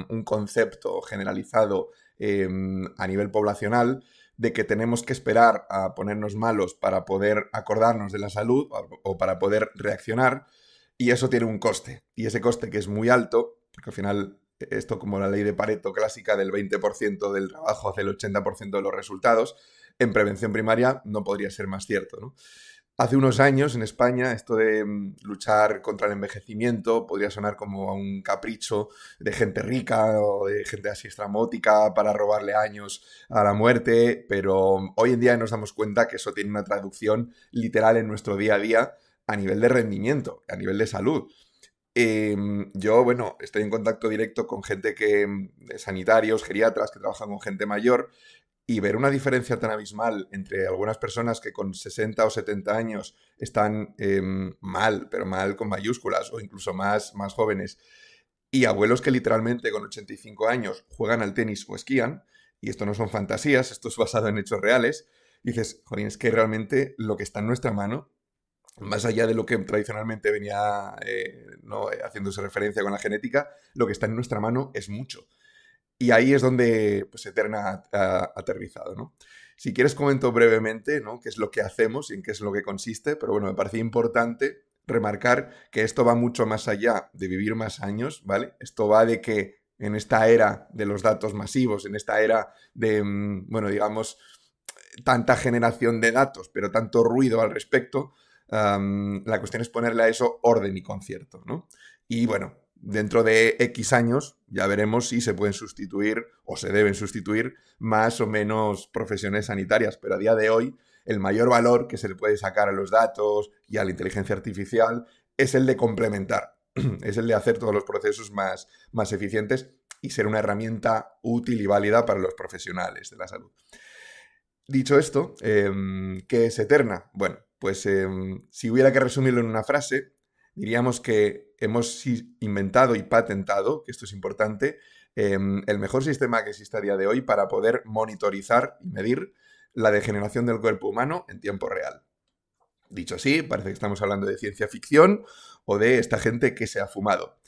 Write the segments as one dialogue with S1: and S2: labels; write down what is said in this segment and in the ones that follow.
S1: un concepto generalizado a nivel poblacional de que tenemos que esperar a ponernos malos para poder acordarnos de la salud o para poder reaccionar, y eso tiene un coste. Y ese coste, que es muy alto, porque al final esto, como la ley de Pareto clásica del 20% del trabajo hace el 80% de los resultados, en prevención primaria no podría ser más cierto, ¿no? Hace unos años en España esto de luchar contra el envejecimiento podría sonar como a un capricho de gente rica o de gente así estrambótica para robarle años a la muerte, pero hoy en día nos damos cuenta que eso tiene una traducción literal en nuestro día a día a nivel de rendimiento, a nivel de salud. Yo, bueno, estoy en contacto directo con gente de sanitarios, geriatras, que trabajan con gente mayor, y ver una diferencia tan abismal entre algunas personas que con 60 o 70 años están mal, pero mal con mayúsculas, o incluso más jóvenes, y abuelos que literalmente con 85 años juegan al tenis o esquían, y esto no son fantasías, esto es basado en hechos reales, y dices, joder, es que realmente lo que está en nuestra mano, más allá de lo que tradicionalmente venía ¿no? haciéndose referencia con la genética, lo que está en nuestra mano es mucho. Y ahí es donde pues, Eterna ha aterrizado, ¿no? Si quieres comento brevemente, ¿no?, qué es lo que hacemos y en qué es lo que consiste, pero bueno, me parecía importante remarcar que esto va mucho más allá de vivir más años, ¿vale? Esto va de que en esta era de los datos masivos, en esta era de, bueno, digamos, tanta generación de datos, pero tanto ruido al respecto, la cuestión es ponerle a eso orden y concierto, ¿no? Y bueno, dentro de X años ya veremos si se pueden sustituir o se deben sustituir más o menos profesiones sanitarias, pero a día de hoy el mayor valor que se le puede sacar a los datos y a la inteligencia artificial es el de complementar, es el de hacer todos los procesos más eficientes y ser una herramienta útil y válida para los profesionales de la salud. Dicho esto, ¿qué es Eterna? Bueno, pues si hubiera que resumirlo en una frase, diríamos que hemos inventado y patentado, que esto es importante, el mejor sistema que existe a día de hoy para poder monitorizar y medir la degeneración del cuerpo humano en tiempo real. Dicho así, parece que estamos hablando de ciencia ficción o de esta gente que se ha fumado.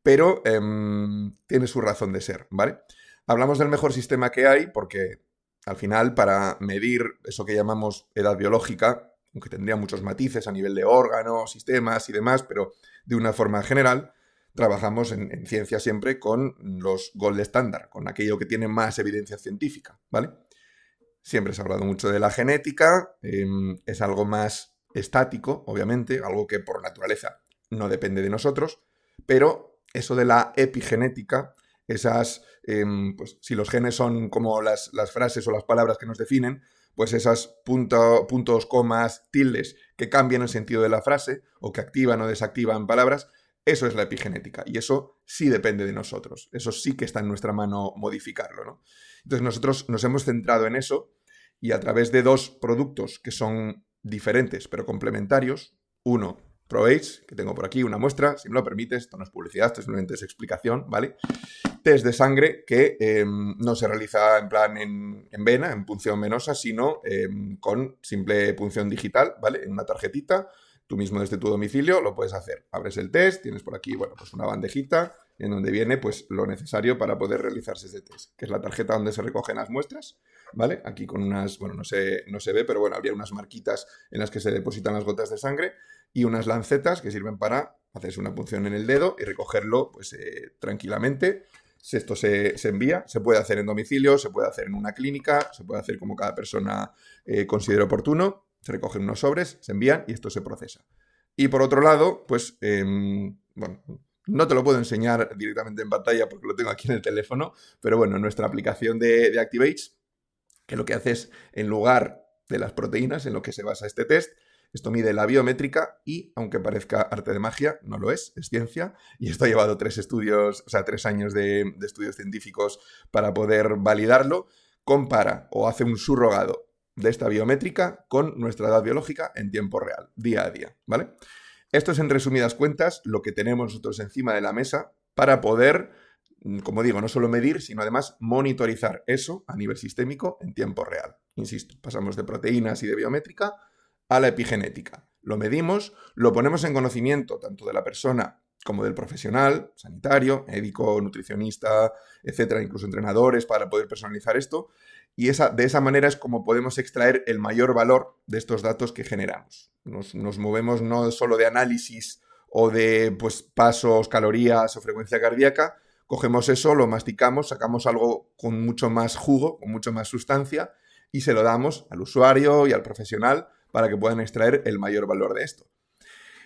S1: Pero tiene su razón de ser, ¿vale? Hablamos del mejor sistema que hay porque al final, para medir eso que llamamos edad biológica, aunque tendría muchos matices a nivel de órganos, sistemas y demás, pero de una forma general, trabajamos en ciencia siempre con los gold estándar, con aquello que tiene más evidencia científica, ¿vale? Siempre se ha hablado mucho de la genética, es algo más estático, obviamente, algo que por naturaleza no depende de nosotros, pero eso de la epigenética, esas, pues si los genes son como las frases o las palabras que nos definen, pues esas puntos, comas, tildes que cambian el sentido de la frase o que activan o desactivan palabras, eso es la epigenética y eso sí depende de nosotros, eso sí que está en nuestra mano modificarlo, ¿no? Entonces nosotros nos hemos centrado en eso y a través de dos productos que son diferentes pero complementarios, uno, ProAge, que tengo por aquí una muestra, si me lo permites, esto no es publicidad, esto simplemente es explicación, ¿vale? Test de sangre que no se realiza en plan en vena, en punción venosa, sino con simple punción digital, ¿vale? En una tarjetita, tú mismo desde tu domicilio lo puedes hacer. Abres el test, tienes por aquí, bueno, pues una bandejita en donde viene pues lo necesario para poder realizarse ese test, que es la tarjeta donde se recogen las muestras, ¿vale? Aquí con unas, bueno, no se ve, pero bueno, habría unas marquitas en las que se depositan las gotas de sangre y unas lancetas que sirven para hacerse una punción en el dedo y recogerlo pues tranquilamente. Esto se envía, se puede hacer en domicilio, se puede hacer en una clínica, se puede hacer como cada persona considere oportuno, se recogen unos sobres, se envían y esto se procesa. Y por otro lado, pues, bueno, no te lo puedo enseñar directamente en pantalla porque lo tengo aquí en el teléfono, pero bueno, nuestra aplicación de Activate, que lo que hace es, en lugar de las proteínas en lo que se basa este test, esto mide la biométrica y, aunque parezca arte de magia, no lo es ciencia. Y esto ha llevado 3 años de estudios científicos para poder validarlo. Compara o hace un surrogado de esta biométrica con nuestra edad biológica en tiempo real, día a día, ¿vale? Esto es, en resumidas cuentas, lo que tenemos nosotros encima de la mesa para poder, como digo, no solo medir, sino además monitorizar eso a nivel sistémico en tiempo real. Insisto, pasamos de proteínas y de biométrica a la epigenética. Lo medimos, lo ponemos en conocimiento tanto de la persona como del profesional, sanitario, médico, nutricionista, etcétera, incluso entrenadores para poder personalizar esto. Y de esa manera es como podemos extraer el mayor valor de estos datos que generamos. Nos movemos no solo de análisis o de pues, pasos, calorías o frecuencia cardíaca, cogemos eso, lo masticamos, sacamos algo con mucho más jugo, con mucho más sustancia y se lo damos al usuario y al profesional para que puedan extraer el mayor valor de esto.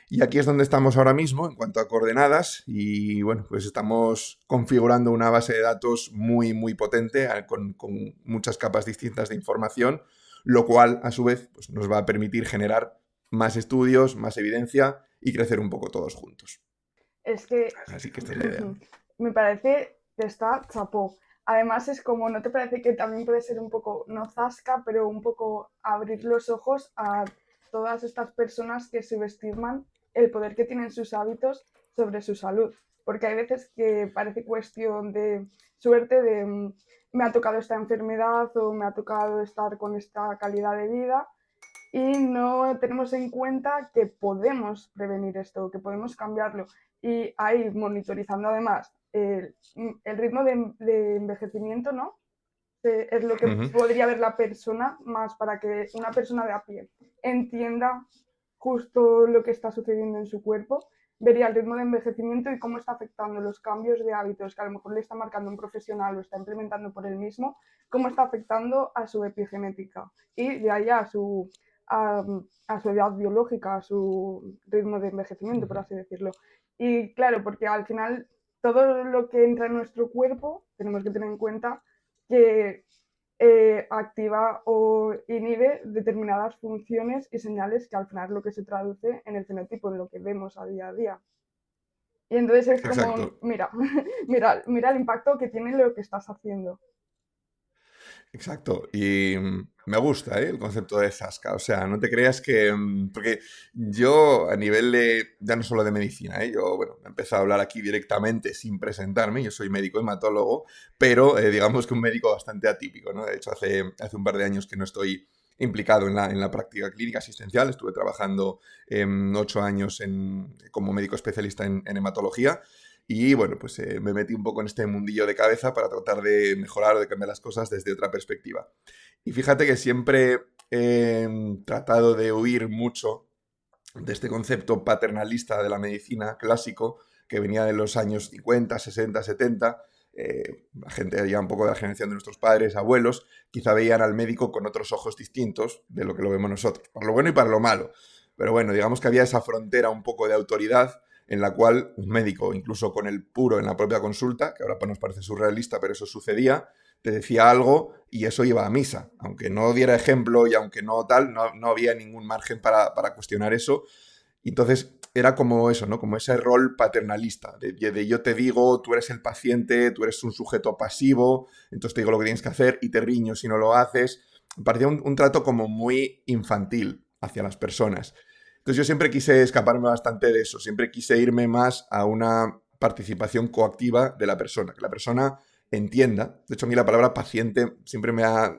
S1: Y aquí es donde estamos ahora mismo en cuanto a coordenadas y bueno, pues estamos configurando una base de datos muy, muy potente con muchas capas distintas de información, lo cual a su vez pues, nos va a permitir generar más estudios, más evidencia y crecer un poco todos juntos.
S2: Es que
S1: Así que esta es la idea.
S2: me parece que está chapó. Además es como, ¿no te parece que también puede ser un poco, no zasca, pero un poco abrir los ojos a todas estas personas que subestiman el poder que tienen sus hábitos sobre su salud? Porque hay veces que parece cuestión de suerte, de me ha tocado esta enfermedad o me ha tocado estar con esta calidad de vida y no tenemos en cuenta que podemos prevenir esto, que podemos cambiarlo. Y ahí monitorizando además el ritmo de envejecimiento, ¿no? Es lo que
S1: Ujú.
S2: podría ver la persona más para que una persona de a pie entienda justo lo que está sucediendo en su cuerpo, vería el ritmo de envejecimiento y cómo está afectando los cambios de hábitos que a lo mejor le está marcando un profesional o está implementando por él mismo, cómo está afectando a su epigenética y de ahí a, a su edad biológica, a su ritmo de envejecimiento, por así decirlo. Y claro, porque al final todo lo que entra en nuestro cuerpo tenemos que tener en cuenta que activa o inhibe determinadas funciones y señales que al final es lo que se traduce en el fenotipo, en lo que vemos a día a día. Y entonces es como,
S1: Exacto.
S2: mira, mira el impacto que tiene lo que estás haciendo.
S1: Exacto, y me gusta, el concepto de zasca, o sea, no te creas que, porque yo a nivel de, ya no solo de medicina, yo, bueno, he empezado a hablar aquí directamente sin presentarme, yo soy médico hematólogo, pero digamos que un médico bastante atípico, ¿no? De hecho, hace un par de años que no estoy implicado en la práctica clínica asistencial, estuve trabajando 8 años como médico especialista en hematología, y bueno, pues me metí un poco en este mundillo de cabeza para tratar de mejorar o de cambiar las cosas desde otra perspectiva. Y fíjate que siempre he tratado de huir mucho de este concepto paternalista de la medicina clásico que venía de los años 50, 60, 70. La gente ya un poco de la generación de nuestros padres, abuelos, quizá veían al médico con otros ojos distintos de lo que lo vemos nosotros, para lo bueno y para lo malo. Pero bueno, digamos que había esa frontera un poco de autoridad en la cual un médico, incluso con el puro en la propia consulta, que ahora nos parece surrealista, pero eso sucedía, te decía algo y eso iba a misa. Aunque no diera ejemplo y aunque no tal, no había ningún margen para cuestionar eso. Y entonces era como eso, ¿no? Como ese rol paternalista, de yo te digo, tú eres el paciente, tú eres un sujeto pasivo, entonces te digo lo que tienes que hacer y te riño si no lo haces. Me parecía un trato como muy infantil hacia las personas. Entonces yo siempre quise escaparme bastante de eso, siempre quise irme más a una participación coactiva de la persona, que la persona entienda. De hecho, a mí la palabra paciente siempre me ha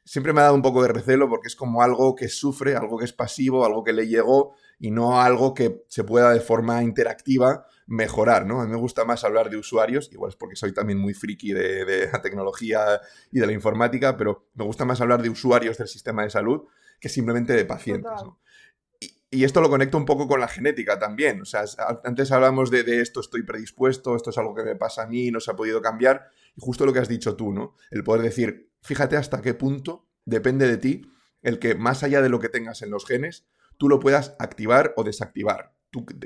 S1: dado un poco de recelo porque es como algo que sufre, algo que es pasivo, algo que le llegó y no algo que se pueda de forma interactiva mejorar, ¿no? A mí me gusta más hablar de usuarios, igual es porque soy también muy friki de la tecnología y de la informática, pero me gusta más hablar de usuarios del sistema de salud que simplemente de pacientes,
S2: Total.
S1: ¿no? Y esto lo conecto un poco con la genética también. O sea, antes hablamos de esto estoy predispuesto, esto es algo que me pasa a mí, no se ha podido cambiar. Y justo lo que has dicho tú, ¿no? El poder decir, fíjate hasta qué punto depende de ti el que más allá de lo que tengas en los genes, tú lo puedas activar o desactivar.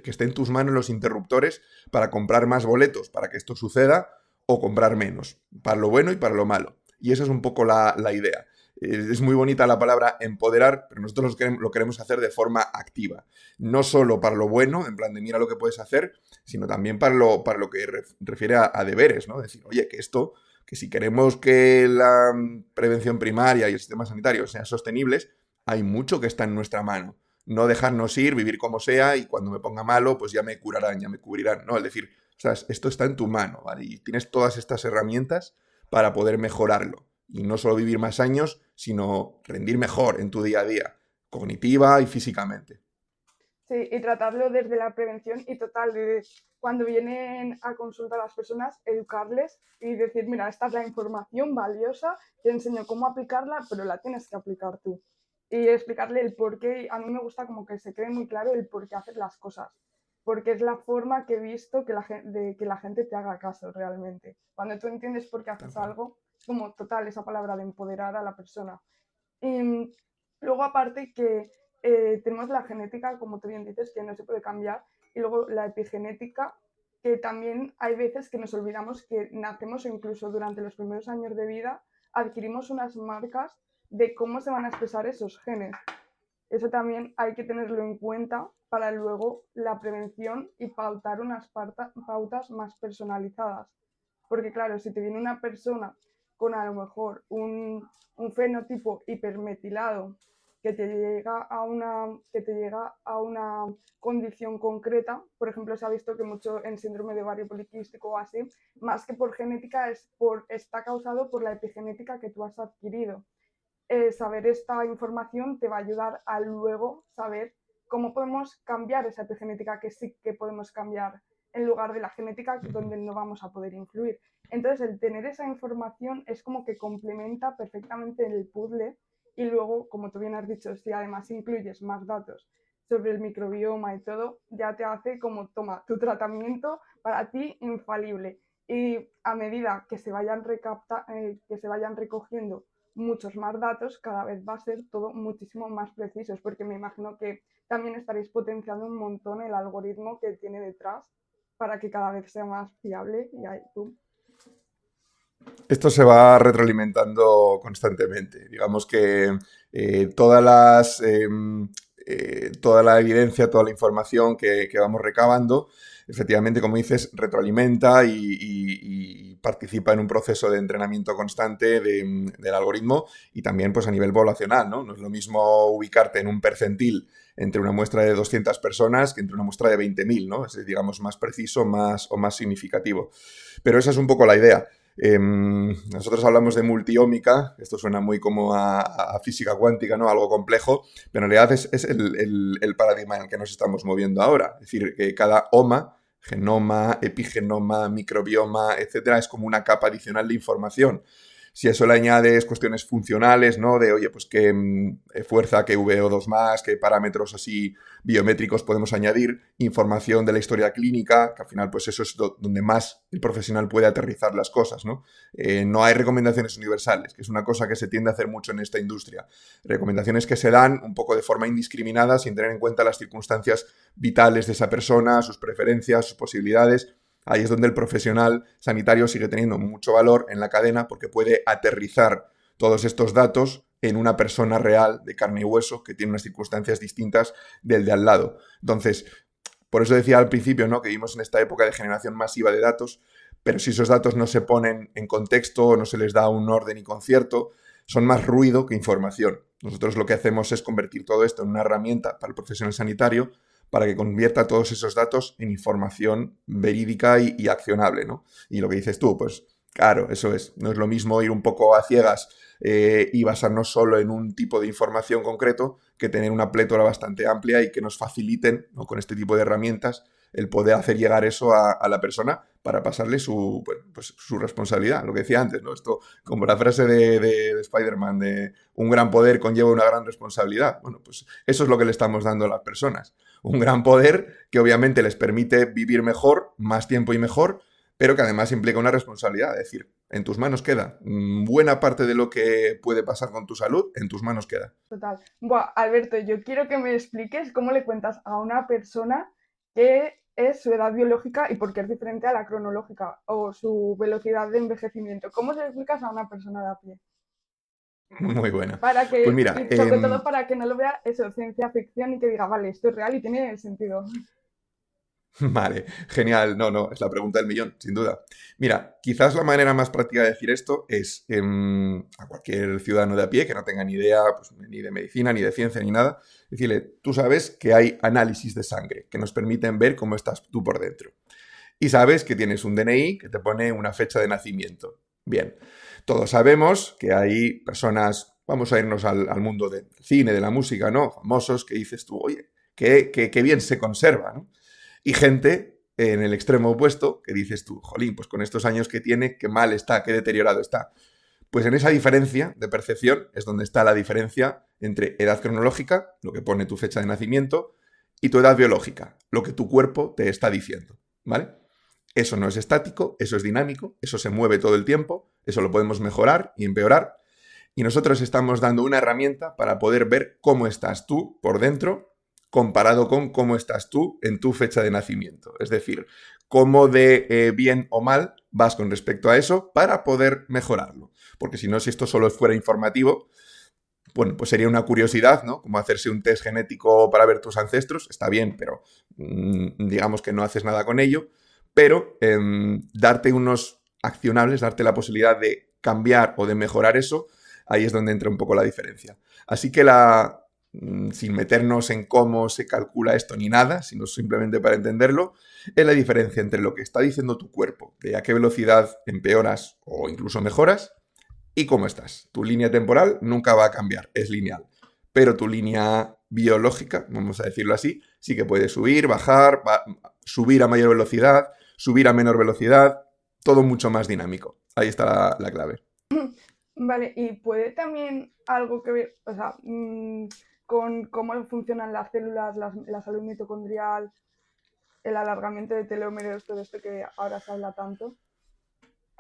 S1: Que esté en tus manos los interruptores para comprar más boletos, para que esto suceda, o comprar menos, para lo bueno y para lo malo. Y esa es un poco la idea. Es muy bonita la palabra empoderar, pero nosotros lo queremos hacer de forma activa. No solo para lo bueno, en plan de mira lo que puedes hacer, sino también para lo que refiere a deberes, ¿no? Decir, oye, que esto, que si queremos que la prevención primaria y el sistema sanitario sean sostenibles, hay mucho que está en nuestra mano. No dejarnos ir, vivir como sea y cuando me ponga malo, pues ya me curarán, ya me cubrirán. No, es decir, o sea, esto está en tu mano, ¿vale? Y tienes todas estas herramientas para poder mejorarlo y no solo vivir más años, sino rendir mejor en tu día a día, cognitiva y físicamente.
S2: Sí, y tratarlo desde la prevención y total, cuando vienen a consultar a las personas, educarles y decir, mira, esta es la información valiosa, te enseño cómo aplicarla, pero la tienes que aplicar tú. Y explicarle el por qué, a mí me gusta como que se quede muy claro el por qué hacer las cosas, porque es la forma que he visto que de que la gente te haga caso realmente. Cuando tú entiendes por qué
S1: Tal
S2: haces
S1: cual.
S2: algo, es como total esa palabra de empoderar a la persona. Y luego, aparte que tenemos la genética, como tú bien dices, que no se puede cambiar, y luego la epigenética, que también hay veces que nos olvidamos que nacemos o incluso durante los primeros años de vida adquirimos unas marcas de cómo se van a expresar esos genes. Eso también hay que tenerlo en cuenta para luego la prevención y pautar unas pautas más personalizadas. Porque claro, si te viene una persona con a lo mejor un fenotipo hipermetilado que te llega a una condición concreta, por ejemplo, se ha visto que mucho en síndrome de ovario poliquístico o así, más que por genética, está causado por la epigenética que tú has adquirido. Saber esta información te va a ayudar a luego saber cómo podemos cambiar esa epigenética que sí que podemos cambiar en lugar de la genética donde no vamos a poder influir. Entonces, el tener esa información es como que complementa perfectamente el puzzle y luego, como tú bien has dicho, si además incluyes más datos sobre el microbioma y todo, ya te hace como, toma, tu tratamiento para ti infalible. Y a medida que se vayan recogiendo muchos más datos, cada vez va a ser todo muchísimo más preciso, porque me imagino que también estaréis potenciando un montón el algoritmo que tiene detrás para que cada vez sea más fiable y ahí tú.
S1: Esto se va retroalimentando constantemente. Digamos que todas las, toda la evidencia, toda la información que vamos recabando, efectivamente, como dices, retroalimenta y participa en un proceso de entrenamiento constante del algoritmo y también pues, a nivel poblacional, ¿no? No es lo mismo ubicarte en un percentil entre una muestra de 200 personas que entre una muestra de 20.000, ¿no? Es, digamos, más preciso o más significativo. Pero esa es un poco la idea. Nosotros hablamos de multiómica, esto suena muy como a física cuántica, ¿no? Algo complejo, pero en realidad es el paradigma en el que nos estamos moviendo ahora. Es decir, que cada oma, genoma, epigenoma, microbioma, etcétera, es como una capa adicional de información. Si a eso le añades cuestiones funcionales, ¿no? De, oye, pues qué fuerza, qué VO2 más, qué parámetros así biométricos podemos añadir, información de la historia clínica, que al final pues eso es donde más el profesional puede aterrizar las cosas, ¿no? No hay recomendaciones universales, que es una cosa que se tiende a hacer mucho en esta industria. Recomendaciones que se dan un poco de forma indiscriminada, sin tener en cuenta las circunstancias vitales de esa persona, sus preferencias, sus posibilidades. Ahí es donde el profesional sanitario sigue teniendo mucho valor en la cadena porque puede aterrizar todos estos datos en una persona real de carne y hueso que tiene unas circunstancias distintas del de al lado. Entonces, por eso decía al principio, ¿no? Que vivimos en esta época de generación masiva de datos, pero si esos datos no se ponen en contexto o no se les da un orden y concierto, son más ruido que información. Nosotros lo que hacemos es convertir todo esto en una herramienta para el profesional sanitario para que convierta todos esos datos en información verídica y accionable, ¿no? Y lo que dices tú, pues claro, eso es. No es lo mismo ir un poco a ciegas y basarnos solo en un tipo de información concreto que tener una plétora bastante amplia y que nos faciliten, ¿no? Con este tipo de herramientas el poder hacer llegar eso a la persona para pasarle bueno, pues su responsabilidad, lo que decía antes, ¿no? Esto, como la frase de Spider-Man, de un gran poder conlleva una gran responsabilidad. Bueno, pues eso es lo que le estamos dando a las personas. Un gran poder que obviamente les permite vivir mejor, más tiempo y mejor, pero que además implica una responsabilidad. Es decir, en tus manos queda. Buena parte de lo que puede pasar con tu salud, en tus manos queda.
S2: Total. Buah, Alberto, yo quiero que me expliques cómo le cuentas a una persona qué es su edad biológica y por qué es diferente a la cronológica o su velocidad de envejecimiento. ¿Cómo se lo explicas a una persona de a pie?
S1: Muy buena.
S2: Para
S1: Pues
S2: que,
S1: mira,
S2: y sobre todo para que no lo vea eso, ciencia ficción y que diga, vale, esto es real y tiene sentido.
S1: vale, genial. No, no, es la pregunta del millón, sin duda. Mira, quizás la manera más práctica de decir esto es a cualquier ciudadano de a pie que no tenga ni idea pues, ni de medicina, ni de ciencia, ni nada, decirle, tú sabes que hay análisis de sangre que nos permiten ver cómo estás tú por dentro. Y sabes que tienes un DNI que te pone una fecha de nacimiento. Bien, todos sabemos que hay personas, vamos a irnos al mundo del cine, de la música, ¿no? Famosos que dices tú, oye, qué bien se conserva, ¿no? Y gente en el extremo opuesto que dices tú, jolín, pues con estos años que tiene, qué mal está, qué deteriorado está. Pues en esa diferencia de percepción es donde está la diferencia entre edad cronológica, lo que pone tu fecha de nacimiento, y tu edad biológica, lo que tu cuerpo te está diciendo, ¿vale? Eso no es estático, eso es dinámico, eso se mueve todo el tiempo, eso lo podemos mejorar y empeorar, y nosotros estamos dando una herramienta para poder ver cómo estás tú por dentro comparado con cómo estás tú en tu fecha de nacimiento. Es decir, cómo de bien o mal vas con respecto a eso para poder mejorarlo. Porque si no, si esto solo fuera informativo, bueno, pues sería una curiosidad, ¿no? Como hacerse un test genético para ver tus ancestros, está bien, pero digamos que no haces nada con ello. Pero darte unos accionables, darte la posibilidad de cambiar o de mejorar eso, ahí es donde entra un poco la diferencia. Así que sin meternos en cómo se calcula esto ni nada, sino simplemente para entenderlo, es la diferencia entre lo que está diciendo tu cuerpo, de a qué velocidad empeoras o incluso mejoras, y cómo estás. Tu línea temporal nunca va a cambiar, es lineal. Pero tu línea biológica, vamos a decirlo así, sí que puede subir, bajar, subir a mayor velocidad, subir a menor velocidad, todo mucho más dinámico. Ahí está la clave.
S2: Vale, y puede también algo que ver, o sea, con cómo funcionan las células, la salud mitocondrial, el alargamiento de telómeros, todo esto que ahora se habla tanto.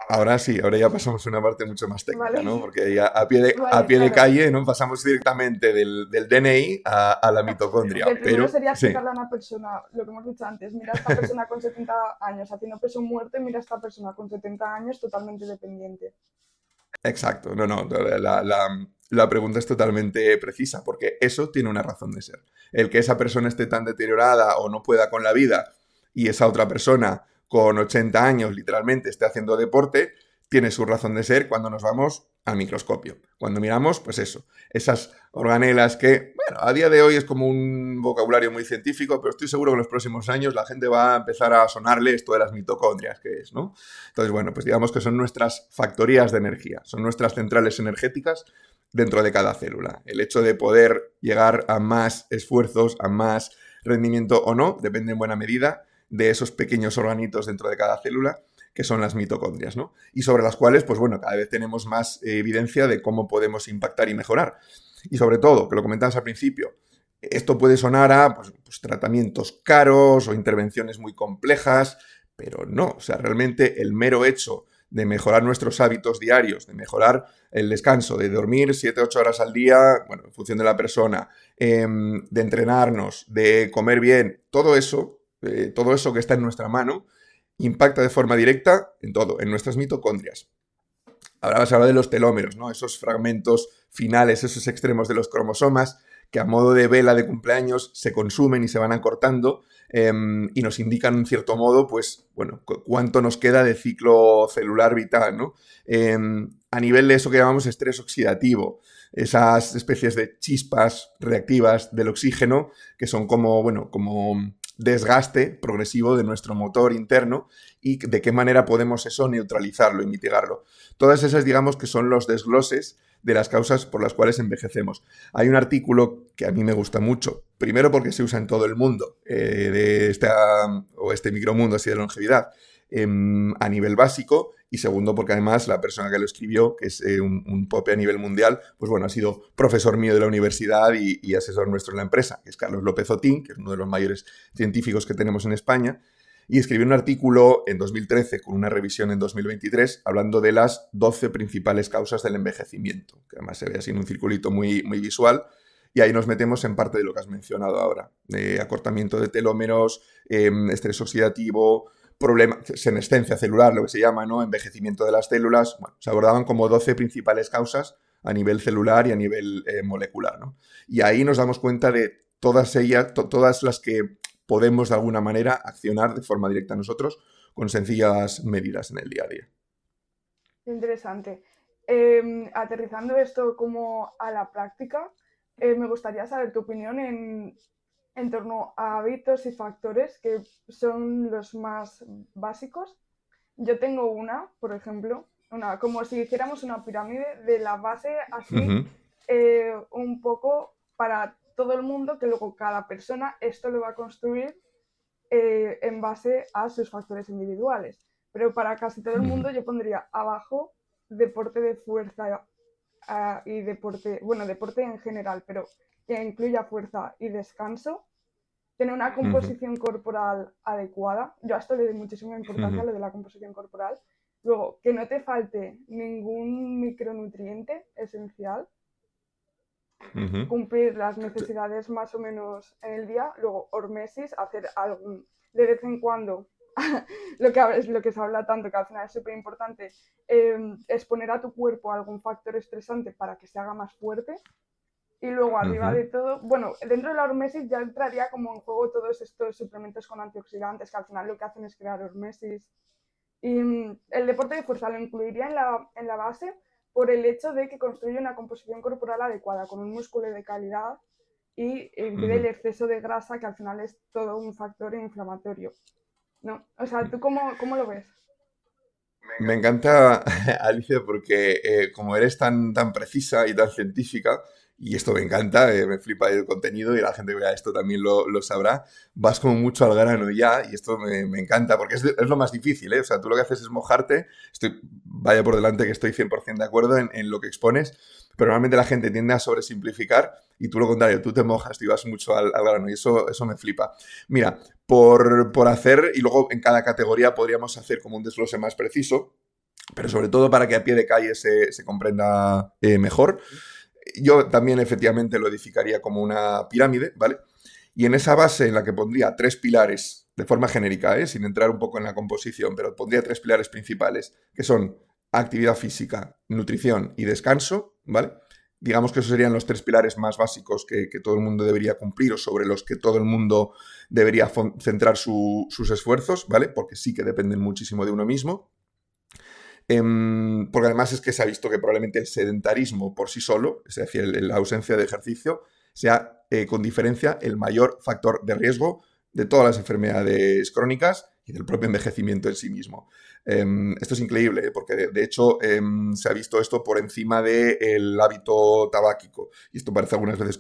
S1: Ahora sí, ahora ya pasamos a una parte mucho más técnica,
S2: Vale,
S1: ¿no? Porque ya a
S2: vale,
S1: pie de
S2: claro.
S1: calle, ¿no? Pasamos directamente del DNI a la mitocondria.
S2: Que primero
S1: Pero
S2: sería
S1: sí,
S2: explicarle a una persona lo que hemos dicho antes. Mira a esta persona con 70 años haciendo peso muerto y mira a esta persona con 70 años totalmente dependiente.
S1: exacto. No, no, la pregunta es totalmente precisa, porque eso tiene una razón de ser. El que esa persona esté tan deteriorada o no pueda con la vida y esa otra persona con 80 años literalmente esté haciendo deporte, tiene su razón de ser cuando nos vamos al microscopio. Cuando miramos, pues eso, esas organelas que, bueno, a día de hoy es como un vocabulario muy científico, pero estoy seguro que en los próximos años la gente va a empezar a sonarle esto de las mitocondrias, que es, ¿no? Entonces, bueno, pues digamos que son nuestras factorías de energía, son nuestras centrales energéticas dentro de cada célula. El hecho de poder llegar a más esfuerzos, a más rendimiento o no, depende en buena medida de esos pequeños organitos dentro de cada célula que son las mitocondrias, ¿no? Y sobre las cuales, pues bueno, cada vez tenemos más evidencia de cómo podemos impactar y mejorar. Y sobre todo, que lo comentabas al principio, esto puede sonar a pues, tratamientos caros o intervenciones muy complejas, pero no, o sea, realmente el mero hecho de mejorar nuestros hábitos diarios, de mejorar el descanso, de dormir 7-8 horas al día, bueno, en función de la persona, de entrenarnos, de comer bien, todo eso que está en nuestra mano, impacta de forma directa en todo, en nuestras mitocondrias. Ahora vas a hablar de los telómeros, ¿no? Esos fragmentos finales, esos extremos de los cromosomas que a modo de vela de cumpleaños se consumen y se van acortando y nos indican en cierto modo, pues, bueno, cuánto nos queda de ciclo celular vital, ¿no? A nivel de eso que llamamos estrés oxidativo, esas especies de chispas reactivas del oxígeno que son como, bueno, como desgaste progresivo de nuestro motor interno y de qué manera podemos eso neutralizarlo y mitigarlo. Todas esas, digamos, que son los desgloses de las causas por las cuales envejecemos. Hay un artículo que a mí me gusta mucho, primero porque se usa en todo el mundo, de este micromundo así de longevidad, a nivel básico, y segundo porque además la persona que lo escribió, que es un pope a nivel mundial, pues bueno, ha sido profesor mío de la universidad y asesor nuestro en la empresa, que es Carlos López Otín, que es uno de los mayores científicos que tenemos en España, y escribió un artículo en 2013 con una revisión en 2023 hablando de las 12 principales causas del envejecimiento, que además se ve así en un circulito muy, muy visual, y ahí nos metemos en parte de lo que has mencionado ahora, acortamiento de telómeros, estrés oxidativo, senescencia celular, lo que se llama, ¿no? Envejecimiento de las células. Bueno, se abordaban como 12 principales causas a nivel celular y a nivel molecular, ¿no? Y ahí nos damos cuenta de todas ellas, todas las que podemos de alguna manera accionar de forma directa nosotros con sencillas medidas en el día a día.
S2: Interesante. Aterrizando esto como a la práctica, me gustaría saber tu opinión en torno a hábitos y factores que son los más básicos. Yo tengo una, por ejemplo, como si hiciéramos una pirámide de la base así,
S1: Uh -huh.
S2: un poco para todo el mundo, que luego cada persona esto lo va a construir en base a sus factores individuales. Pero para casi todo el mundo yo pondría abajo deporte de fuerza y deporte, bueno, deporte en general, pero que incluya fuerza y descanso, tener una composición corporal adecuada. Yo a esto le doy muchísima importancia, a lo de la composición corporal. Luego, que no te falte ningún micronutriente esencial, cumplir las necesidades más o menos en el día. Luego, hormesis, hacer algo de vez en cuando, lo que se habla tanto, que al final es súper importante, exponer a tu cuerpo a algún factor estresante para que se haga más fuerte. Y luego, arriba de todo, bueno, dentro de la hormesis ya entraría como en juego todos estos suplementos con antioxidantes, que al final lo que hacen es crear hormesis. Y el deporte de fuerza lo incluiría en la base por el hecho de que construye una composición corporal adecuada, con un músculo de calidad y impide el exceso de grasa, que al final es todo un factor inflamatorio, ¿no? O sea, ¿tú cómo lo ves?
S1: Me encanta, Alicia, porque como eres tan precisa y tan científica, y esto me encanta, me flipa el contenido y la gente que vea esto también lo sabrá, vas como mucho al grano ya, y esto me encanta, porque es lo más difícil, ¿eh? O sea, tú lo que haces es mojarte, vaya por delante que estoy 100% de acuerdo en lo que expones, pero normalmente la gente tiende a sobresimplificar y tú lo contrario, tú te mojas y vas mucho al grano, y eso me flipa. Mira, por hacer, y luego en cada categoría podríamos hacer como un desglose más preciso, pero sobre todo para que a pie de calle se comprenda mejor. Yo también efectivamente lo edificaría como una pirámide, ¿vale? Y en esa base en la que pondría tres pilares, de forma genérica, sin entrar un poco en la composición, pero pondría tres pilares principales, que son actividad física, nutrición y descanso, ¿vale? Digamos que esos serían los tres pilares más básicos que todo el mundo debería cumplir o sobre los que todo el mundo debería centrar sus esfuerzos, ¿vale? Porque sí que dependen muchísimo de uno mismo. Porque además es que se ha visto que probablemente el sedentarismo por sí solo, es decir, la ausencia de ejercicio, sea con diferencia el mayor factor de riesgo de todas las enfermedades crónicas y del propio envejecimiento en sí mismo. Esto es increíble, porque de hecho se ha visto esto por encima del hábito tabáquico. Y esto parece algunas veces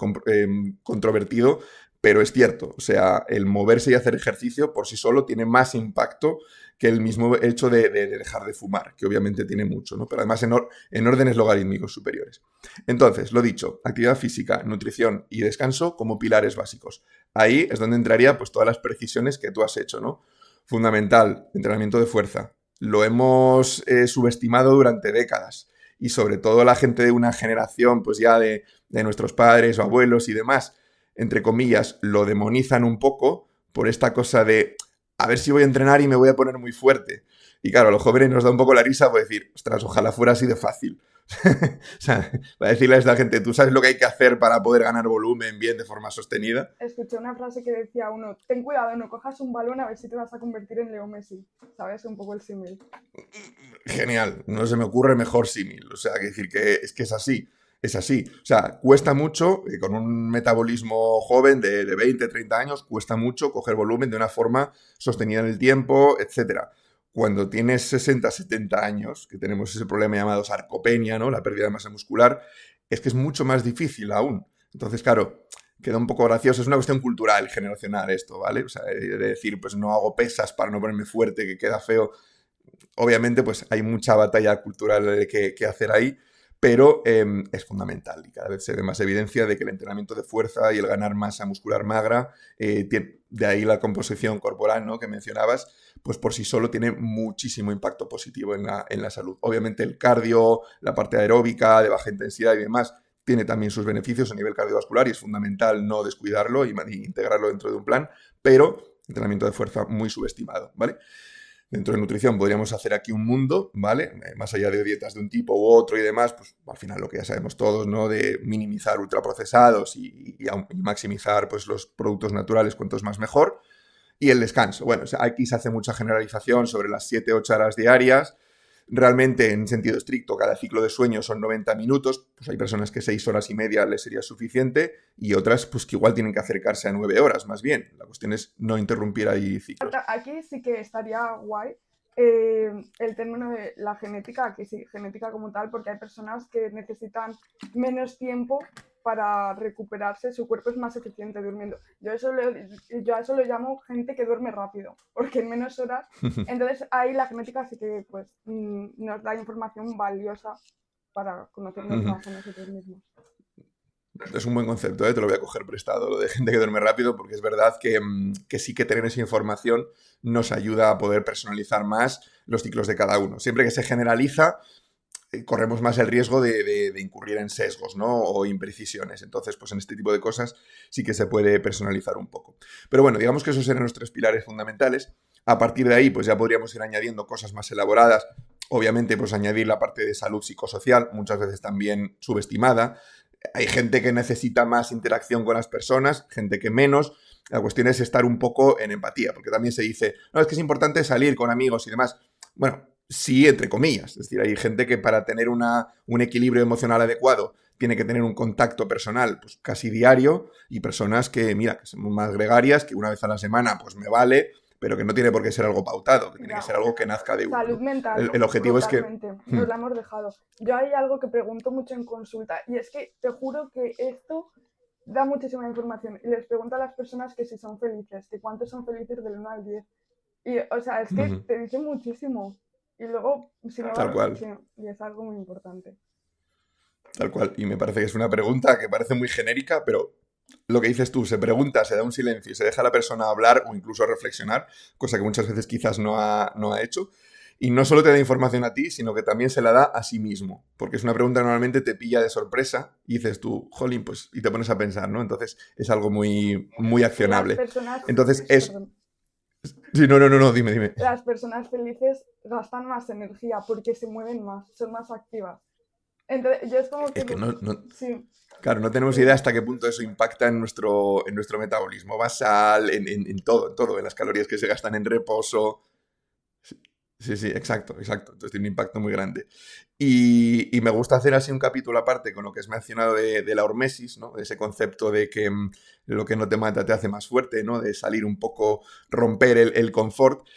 S1: controvertido, pero es cierto. O sea, el moverse y hacer ejercicio por sí solo tiene más impacto que el mismo hecho de dejar de fumar, que obviamente tiene mucho, ¿no? Pero además en órdenes logarítmicos superiores. Entonces, lo dicho, actividad física, nutrición y descanso como pilares básicos. Ahí es donde entraría pues todas las precisiones que tú has hecho, ¿no? Fundamental, entrenamiento de fuerza. Lo hemos subestimado durante décadas y sobre todo la gente de una generación pues ya de nuestros padres o abuelos y demás, entre comillas, lo demonizan un poco por esta cosa de a ver si voy a entrenar y me voy a poner muy fuerte. Y claro, a los jóvenes nos da un poco la risa por decir, ostras, ojalá fuera así de fácil. O sea, para decirle a esta gente, ¿tú sabes lo que hay que hacer para poder ganar volumen bien de forma sostenida?
S2: Escuché una frase que decía uno, ten cuidado, no cojas un balón a ver si te vas a convertir en Leo Messi. ¿Sabes? Un poco el símil.
S1: Genial, no se me ocurre mejor símil. O sea, que decir que es así. Es así. O sea, cuesta mucho, con un metabolismo joven de 20, 30 años, cuesta mucho coger volumen de una forma sostenida en el tiempo, etcétera. Cuando tienes 60, 70 años, que tenemos ese problema llamado sarcopenia, ¿no? La pérdida de masa muscular, es que es mucho más difícil aún. Entonces, claro, queda un poco gracioso. Es una cuestión cultural, generacional esto, ¿vale? O sea, de decir, pues no hago pesas para no ponerme fuerte, que queda feo. Obviamente, pues hay mucha batalla cultural que hacer ahí, pero es fundamental y cada vez se ve más evidencia de que el entrenamiento de fuerza y el ganar masa muscular magra, de ahí la composición corporal, ¿no?, que mencionabas, pues por sí solo tiene muchísimo impacto positivo en la salud. Obviamente el cardio, la parte aeróbica, de baja intensidad y demás, tiene también sus beneficios a nivel cardiovascular y es fundamental no descuidarlo y integrarlo dentro de un plan, pero entrenamiento de fuerza muy subestimado, ¿vale? Dentro de nutrición podríamos hacer aquí un mundo, ¿vale? Más allá de dietas de un tipo u otro y demás, pues al final lo que ya sabemos todos, ¿no? De minimizar ultraprocesados y maximizar pues, los productos naturales cuantos más mejor. Y el descanso. Bueno, o sea, aquí se hace mucha generalización sobre las 7-8 horas diarias. Realmente, en sentido estricto, cada ciclo de sueño son 90 minutos. Pues hay personas que 6 horas y media les sería suficiente y otras pues que igual tienen que acercarse a 9 horas, más bien. La cuestión es no interrumpir ahí ciclos.
S2: Aquí sí que estaría guay el término de la genética, aquí sí, genética como tal, porque hay personas que necesitan menos tiempo para recuperarse, su cuerpo es más eficiente durmiendo. Yo a eso lo llamo gente que duerme rápido, porque en menos horas. Entonces ahí la genética sí que pues, nos da información valiosa para conocernos más a nosotros mismos.
S1: Es un buen concepto, ¿eh? Te lo voy a coger prestado, lo de gente que duerme rápido, porque es verdad que sí que tener esa información nos ayuda a poder personalizar más los ciclos de cada uno. Siempre que se generaliza, corremos más el riesgo de incurrir en sesgos, ¿no? O imprecisiones. Entonces, pues en este tipo de cosas sí que se puede personalizar un poco. Pero bueno, digamos que esos eran los 3 pilares fundamentales. A partir de ahí, pues ya podríamos ir añadiendo cosas más elaboradas. Obviamente, pues añadir la parte de salud psicosocial, muchas veces también subestimada. Hay gente que necesita más interacción con las personas, gente que menos. La cuestión es estar un poco en empatía, porque también se dice, no, es que es importante salir con amigos y demás. Bueno, sí, entre comillas. Es decir, hay gente que para tener un equilibrio emocional adecuado tiene que tener un contacto personal pues, casi diario, y personas que, mira, que son más gregarias, que una vez a la semana pues me vale, pero que no tiene por qué ser algo pautado, que tiene que ser algo que nazca de uno,
S2: Salud
S1: ¿no?
S2: mental,
S1: El objetivo
S2: totalmente.
S1: es que...
S2: Nos la hemos dejado. Yo hay algo que pregunto mucho en consulta, y es que te juro que esto da muchísima información. Y les pregunto a las personas que si son felices, que cuántos son felices del 1 al 10. Y, o sea, es que te dice muchísimo. Y luego, si no,
S1: Tal cual.
S2: sí, y es algo muy importante.
S1: Tal cual. Y me parece que es una pregunta que parece muy genérica, pero lo que dices tú, se pregunta, se da un silencio y se deja a la persona hablar o incluso reflexionar, cosa que muchas veces quizás no ha hecho. Y no solo te da información a ti, sino que también se la da a sí mismo. Porque es una pregunta que normalmente te pilla de sorpresa y dices tú, jolín, pues, y te pones a pensar, ¿no? Entonces es algo muy, muy accionable. Entonces es...
S2: Perdón.
S1: Sí, no, dime.
S2: Las personas felices gastan más energía porque se mueven más, son más activas. Entonces, yo es como que...
S1: Es que
S2: Sí.
S1: Claro, no tenemos idea hasta qué punto eso impacta en nuestro metabolismo basal, en todo, en las calorías que se gastan en reposo. Sí, exacto. Entonces tiene un impacto muy grande. Y me gusta hacer así un capítulo aparte con lo que has mencionado de la hormesis, ¿no? De ese concepto de que lo que no te mata te hace más fuerte, ¿no? De salir un poco, romper el confort.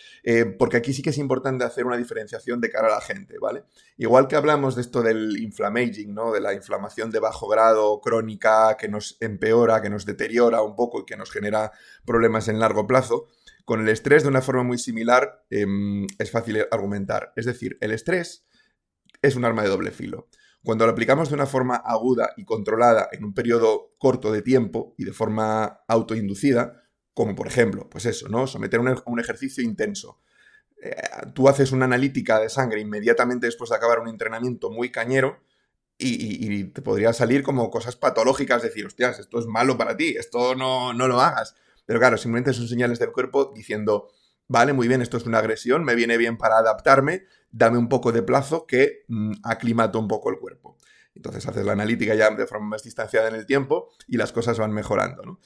S1: Porque aquí sí que es importante hacer una diferenciación de cara a la gente, ¿vale? Igual que hablamos de esto del inflammaging, ¿no? De la inflamación de bajo grado crónica que nos empeora, que nos deteriora un poco y que nos genera problemas en largo plazo. Con el estrés, de una forma muy similar, es fácil argumentar. Es decir, el estrés es un arma de doble filo. Cuando lo aplicamos de una forma aguda y controlada en un periodo corto de tiempo y de forma autoinducida, como por ejemplo, pues eso, ¿no? Someter un ejercicio intenso. Tú haces una analítica de sangre inmediatamente después de acabar un entrenamiento muy cañero y te podría salir como cosas patológicas, decir, hostias, esto es malo para ti, esto no lo hagas. Pero claro, simplemente son señales del cuerpo diciendo, vale, muy bien, esto es una agresión, me viene bien para adaptarme, dame un poco de plazo que aclimato un poco el cuerpo. Entonces haces la analítica ya de forma más distanciada en el tiempo y las cosas van mejorando, ¿no?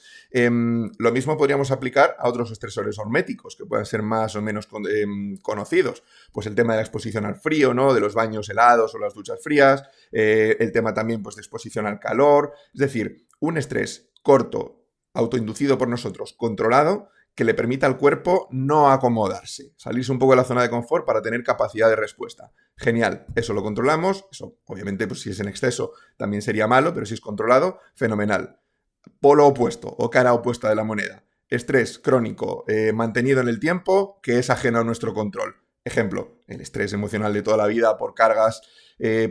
S1: Lo mismo podríamos aplicar a otros estresores horméticos que puedan ser más o menos conocidos. Pues el tema de la exposición al frío, ¿no? De los baños helados o las duchas frías. El tema también pues, de exposición al calor. Es decir, un estrés corto, autoinducido por nosotros, controlado, que le permita al cuerpo no acomodarse, salirse un poco de la zona de confort para tener capacidad de respuesta. Genial, eso lo controlamos, eso obviamente pues si es en exceso también sería malo, pero si es controlado, fenomenal. Polo opuesto o cara opuesta de la moneda. Estrés crónico mantenido en el tiempo que es ajeno a nuestro control. Ejemplo, el estrés emocional de toda la vida por cargas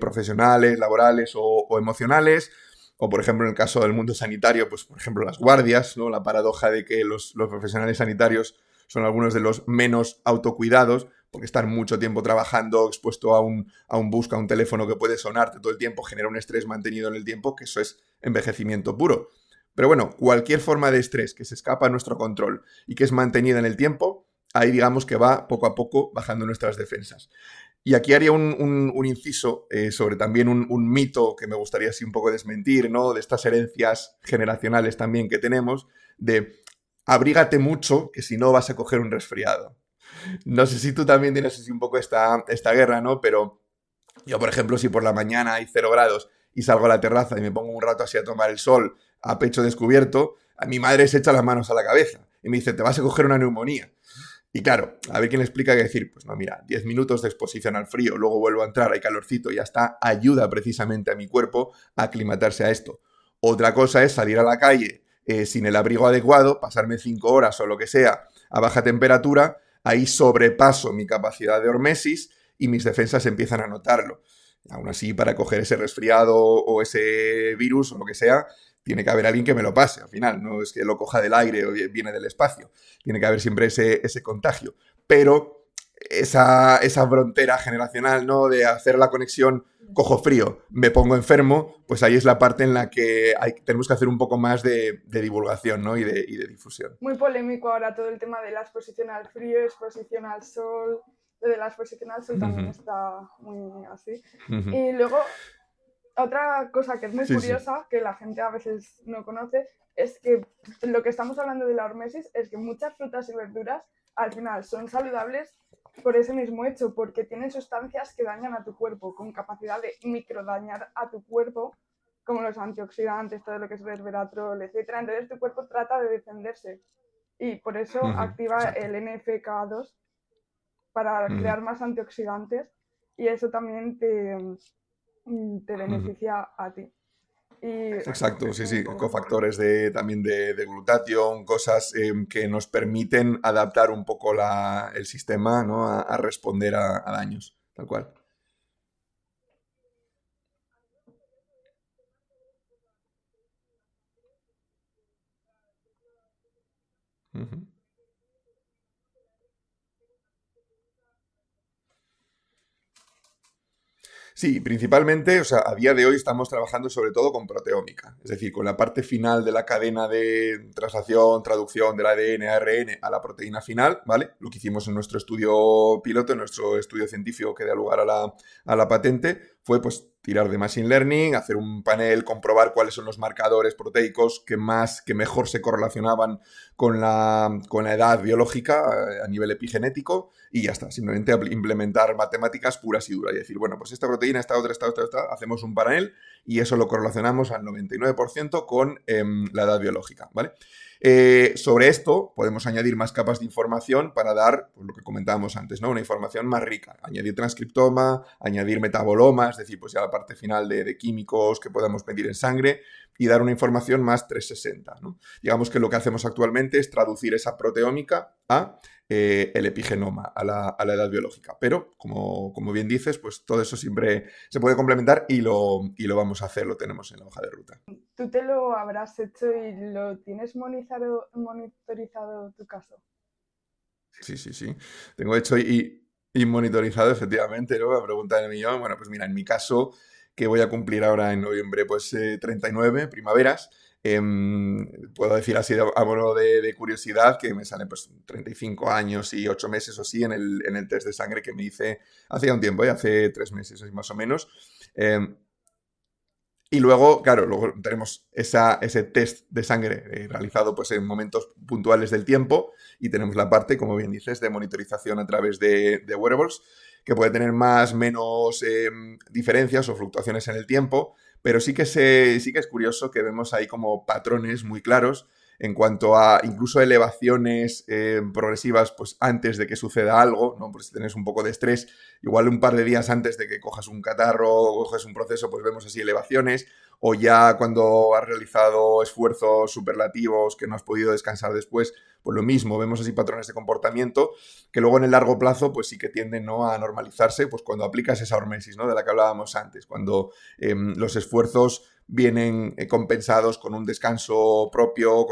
S1: profesionales, laborales o emocionales. O, por ejemplo, en el caso del mundo sanitario, pues, por ejemplo, las guardias, ¿no? La paradoja de que los profesionales sanitarios son algunos de los menos autocuidados, porque están mucho tiempo trabajando, expuesto a un bus, a un teléfono que puede sonarte todo el tiempo, genera un estrés mantenido en el tiempo, que eso es envejecimiento puro. Pero bueno, cualquier forma de estrés que se escapa a nuestro control y que es mantenida en el tiempo, ahí digamos que va poco a poco bajando nuestras defensas. Y aquí haría un inciso sobre también un mito que me gustaría así un poco desmentir, ¿no? De estas herencias generacionales también que tenemos, de abrígate mucho, que si no vas a coger un resfriado. No sé si tú también tienes así un poco esta guerra, ¿no? Pero yo, por ejemplo, si por la mañana hay 0 grados y salgo a la terraza y me pongo un rato así a tomar el sol a pecho descubierto, a mi madre se echa las manos a la cabeza y me dice, te vas a coger una neumonía. Y claro, a ver quién le explica que decir, pues no, mira, 10 minutos de exposición al frío, luego vuelvo a entrar, hay calorcito y ya está, ayuda precisamente a mi cuerpo a aclimatarse a esto. Otra cosa es salir a la calle sin el abrigo adecuado, pasarme 5 horas o lo que sea a baja temperatura, ahí sobrepaso mi capacidad de hormesis y mis defensas empiezan a notarlo. Aún así, para coger ese resfriado o ese virus o lo que sea, tiene que haber alguien que me lo pase al final, no es que lo coja del aire o viene del espacio, tiene que haber siempre ese contagio. Pero esa frontera generacional, ¿no? De hacer la conexión, cojo frío, me pongo enfermo, pues ahí es la parte en la que tenemos que hacer un poco más de divulgación, ¿no? Y de difusión.
S2: Muy polémico ahora todo el tema de la exposición al frío, exposición al sol. Lo de la exposición al sol también está muy así. Y luego, otra cosa que es muy curiosa, que la gente a veces no conoce, es que lo que estamos hablando de la hormesis es que muchas frutas y verduras al final son saludables por ese mismo hecho, porque tienen sustancias que dañan a tu cuerpo, con capacidad de microdañar a tu cuerpo, como los antioxidantes, todo lo que es resveratrol, etc. Entonces tu cuerpo trata de defenderse y por eso activa el NF-κ2 para crear más antioxidantes y eso también te beneficia a ti. Y
S1: exacto, sí, cofactores también de glutatión, cosas que nos permiten adaptar un poco el sistema, ¿no? a responder a daños, tal cual. Sí, principalmente, o sea, a día de hoy estamos trabajando sobre todo con proteómica, es decir, con la parte final de la cadena de traslación, traducción del ADN, ARN a la proteína final, ¿vale? Lo que hicimos en nuestro estudio piloto, en nuestro estudio científico que da lugar a la patente, fue pues tirar de Machine Learning, hacer un panel, comprobar cuáles son los marcadores proteicos que mejor se correlacionaban con la edad biológica a nivel epigenético y ya está, simplemente implementar matemáticas puras y duras y decir, bueno, pues esta proteína, esta otra, hacemos un panel y eso lo correlacionamos al 99% con la edad biológica, ¿vale? Sobre esto podemos añadir más capas de información para dar, pues, lo que comentábamos antes, ¿no? Una información más rica, añadir transcriptoma, añadir metaboloma, es decir, pues ya la parte final de químicos que podamos medir en sangre y dar una información más 360, ¿no? Digamos que lo que hacemos actualmente es traducir esa proteómica a el epigenoma, a la edad biológica. Pero, como bien dices, pues todo eso siempre se puede complementar y lo vamos a hacer, lo tenemos en la hoja de ruta.
S2: ¿Tú te lo habrás hecho y lo tienes monitorizado tu caso?
S1: Sí. Tengo hecho y monitorizado, efectivamente, ¿no? La pregunta del millón. Bueno, pues mira, en mi caso, que voy a cumplir ahora en noviembre, pues 39 primaveras. Puedo decir así a modo de curiosidad que me salen pues 35 años y 8 meses o así en el test de sangre que me hice hace ya un tiempo, hace 3 meses más o menos. Y luego, claro, luego tenemos ese test de sangre realizado pues, en momentos puntuales del tiempo y tenemos la parte, como bien dices, de monitorización a través de wearables, que puede tener más, menos diferencias o fluctuaciones en el tiempo, pero sí que es curioso que vemos ahí como patrones muy claros en cuanto a incluso elevaciones progresivas pues antes de que suceda algo, ¿no? Pues si tienes un poco de estrés, igual un par de días antes de que cojas un catarro o coges un proceso, pues vemos así elevaciones, o ya cuando has realizado esfuerzos superlativos que no has podido descansar después, pues lo mismo, vemos así patrones de comportamiento que luego en el largo plazo pues sí que tienden, ¿no? a normalizarse pues cuando aplicas esa hormesis, ¿no? de la que hablábamos antes, cuando los esfuerzos vienen compensados con un descanso propio,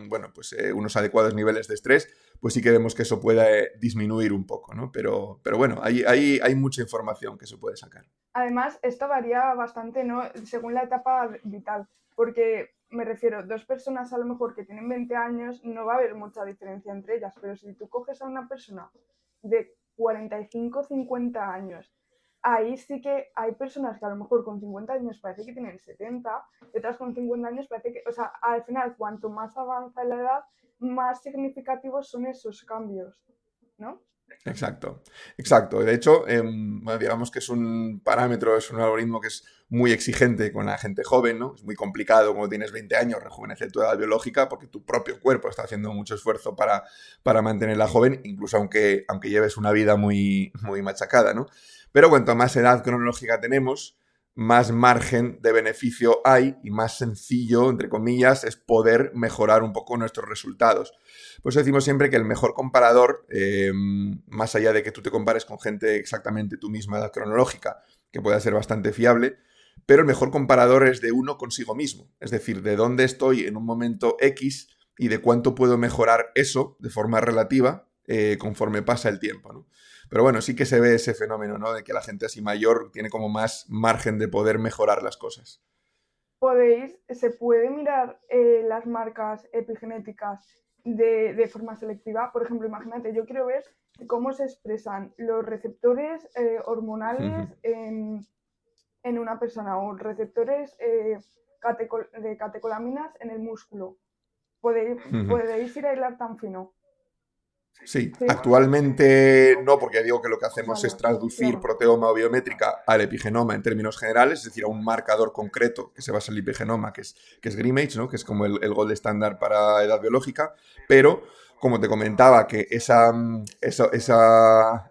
S1: bueno, pues, unos adecuados niveles de estrés, pues sí que vemos que eso puede disminuir un poco, ¿no? Pero bueno, hay mucha información que se puede sacar.
S2: Además, esto varía bastante, ¿no? Según la etapa vital, porque me refiero, dos personas a lo mejor que tienen 20 años, no va a haber mucha diferencia entre ellas, pero si tú coges a una persona de 45, 50 años, ahí sí que hay personas que a lo mejor con 50 años parece que tienen 70, y otras con 50 años parece que, o sea, al final, cuanto más avanza la edad, más significativos son esos cambios, ¿no?
S1: Exacto. De hecho, bueno, digamos que es un parámetro, es un algoritmo que es muy exigente con la gente joven, ¿no? Es muy complicado cuando tienes 20 años rejuvenecer tu edad biológica porque tu propio cuerpo está haciendo mucho esfuerzo para mantenerla joven, incluso aunque lleves una vida muy, muy machacada, ¿no? Pero cuanto más edad cronológica tenemos, más margen de beneficio hay y más sencillo, entre comillas, es poder mejorar un poco nuestros resultados. Por eso decimos siempre que el mejor comparador, más allá de que tú te compares con gente exactamente tu misma edad cronológica, que pueda ser bastante fiable, pero el mejor comparador es de uno consigo mismo, es decir, de dónde estoy en un momento X y de cuánto puedo mejorar eso de forma relativa conforme pasa el tiempo, ¿no? Pero bueno, sí que se ve ese fenómeno, ¿no? De que la gente así mayor tiene como más margen de poder mejorar las cosas.
S2: Se puede mirar las marcas epigenéticas de forma selectiva. Por ejemplo, imagínate, yo quiero ver cómo se expresan los receptores hormonales en una persona o receptores de catecolaminas en el músculo. ¿Podéis ir a hilar tan fino?
S1: Sí,
S2: Sí,
S1: actualmente no, porque digo que lo que hacemos es
S2: vale,
S1: traducir
S2: claro.
S1: proteoma o biométrica al epigenoma en términos generales, es decir, a un marcador concreto que se basa en el epigenoma, que es GRIMAGE, ¿no? Que es como el gold estándar para edad biológica, pero como te comentaba, que esa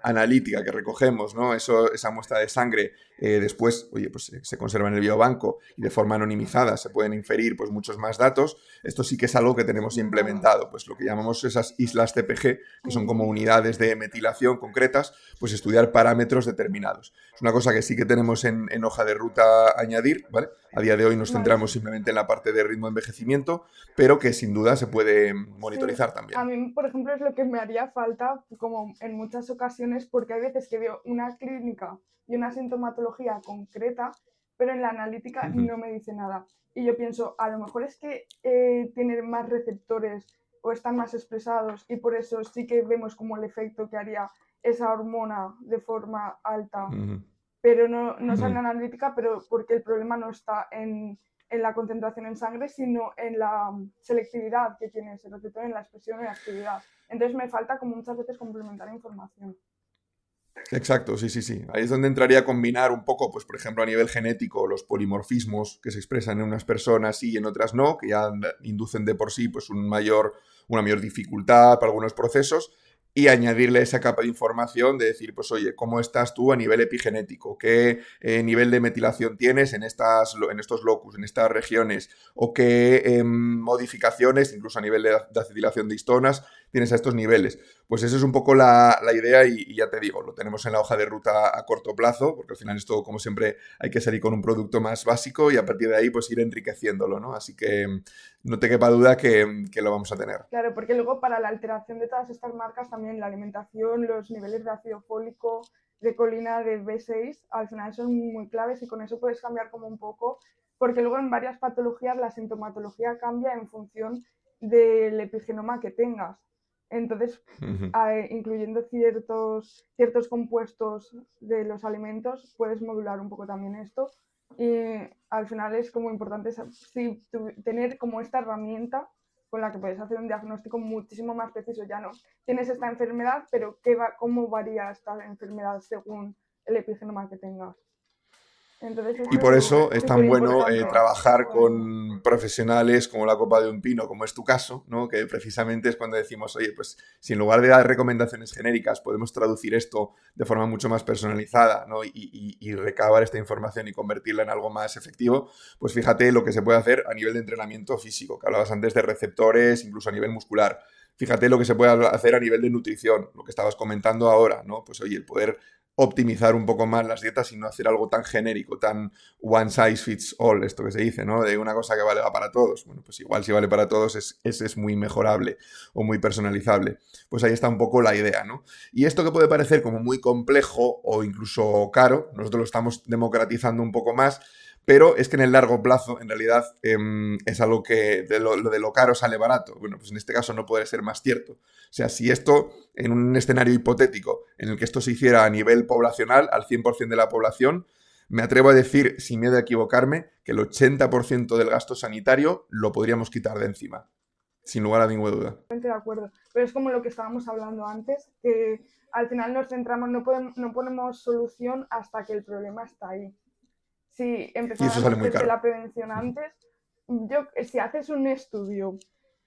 S1: analítica que recogemos, ¿no? Esa muestra de sangre, después, oye, pues se conserva en el biobanco y de forma anonimizada se pueden inferir pues, muchos más datos. Esto sí que es algo que tenemos
S2: Vale.
S1: implementado, pues lo que llamamos esas islas TPG, que son como unidades de metilación concretas, pues estudiar parámetros determinados. Es una cosa que sí que tenemos en hoja de ruta añadir, ¿vale? A día de hoy nos
S2: Vale.
S1: centramos simplemente en la parte de ritmo de envejecimiento, pero que sin duda se puede
S2: Sí,
S1: monitorizar
S2: a
S1: también.
S2: mí, por ejemplo, es lo que me haría falta, como en muchas ocasiones, porque hay veces que veo una clínica y una sintomatología concreta, pero en la analítica no me dice nada. Y yo pienso, a lo mejor es que tienen más receptores o están más expresados y por eso sí que vemos como el efecto que haría esa hormona de forma alta, pero no sale en analítica, pero porque el problema no está en la concentración en sangre, sino en la selectividad que tiene ese receptor, en la expresión y la actividad. Entonces me falta como muchas veces complementar información.
S1: Exacto, sí, sí, sí. Ahí es donde entraría a combinar un poco, pues por ejemplo, a nivel genético, los polimorfismos que se expresan en unas personas sí y en otras no, que ya inducen de por sí pues una mayor dificultad para algunos procesos, y añadirle esa capa de información de decir, pues oye, ¿cómo estás tú a nivel epigenético? ¿Qué nivel de metilación tienes en estos locus, en estas regiones? ¿O qué modificaciones, incluso a nivel de acetilación de histonas, tienes a estos niveles? Pues esa es un poco la idea y ya te digo, lo tenemos en la hoja de ruta a corto plazo, porque al final esto, como siempre, hay que salir con un producto más básico y a partir de ahí pues ir enriqueciéndolo, ¿no? Así que no te quepa duda que lo vamos a tener.
S2: Claro, porque luego para la alteración de todas estas marcas también la alimentación, los niveles de ácido fólico, de colina, de B6, al final son muy claves y con eso puedes cambiar como un poco, porque luego en varias patologías la sintomatología cambia en función del epigenoma que tengas. Entonces, incluyendo ciertos compuestos de los alimentos, puedes modular un poco también esto. Y al final es como importante sí, tener como esta herramienta con la que puedes hacer un diagnóstico muchísimo más preciso. Ya no tienes esta enfermedad, pero ¿cómo varía esta enfermedad según el epigenoma que tengas? Entonces
S1: Y
S2: esto
S1: por eso
S2: es
S1: es
S2: súper
S1: tan bueno
S2: importante
S1: trabajar
S2: con eso.
S1: con profesionales como la copa de un pino, como es tu caso, ¿no? Que precisamente es cuando decimos, oye, pues si en lugar de dar recomendaciones genéricas podemos traducir esto de forma mucho más personalizada, ¿no? Y recabar esta información y convertirla en algo más efectivo, pues fíjate lo que se puede hacer a nivel de entrenamiento físico, que hablabas antes de receptores, incluso a nivel muscular. Fíjate lo que se puede hacer a nivel de nutrición, lo que estabas comentando ahora, ¿no? Pues oye, el poder optimizar un poco más las dietas y no hacer algo tan genérico, tan one size fits all, esto que se dice, ¿no? De una cosa que valga para todos. Bueno, pues igual si vale para todos es muy mejorable o muy personalizable. Pues ahí está un poco la idea, ¿no? Y esto que puede parecer como muy complejo o incluso caro, nosotros lo estamos democratizando un poco más, pero es que en el largo plazo, en realidad, es algo que lo de lo caro sale barato. Bueno, pues en este caso no puede ser más cierto. O sea, si esto, en un escenario hipotético, en el que esto se hiciera a nivel poblacional, al 100% de la población, me atrevo a decir, sin miedo a equivocarme, que el 80% del gasto sanitario lo podríamos quitar de encima, sin lugar a ninguna duda.
S2: De acuerdo, pero es como lo que estábamos hablando antes, que al final nos centramos, no ponemos solución hasta que el problema está ahí. Si
S1: Y eso sale
S2: empezáramos
S1: muy
S2: desde
S1: caro.
S2: la prevención antes, si haces un estudio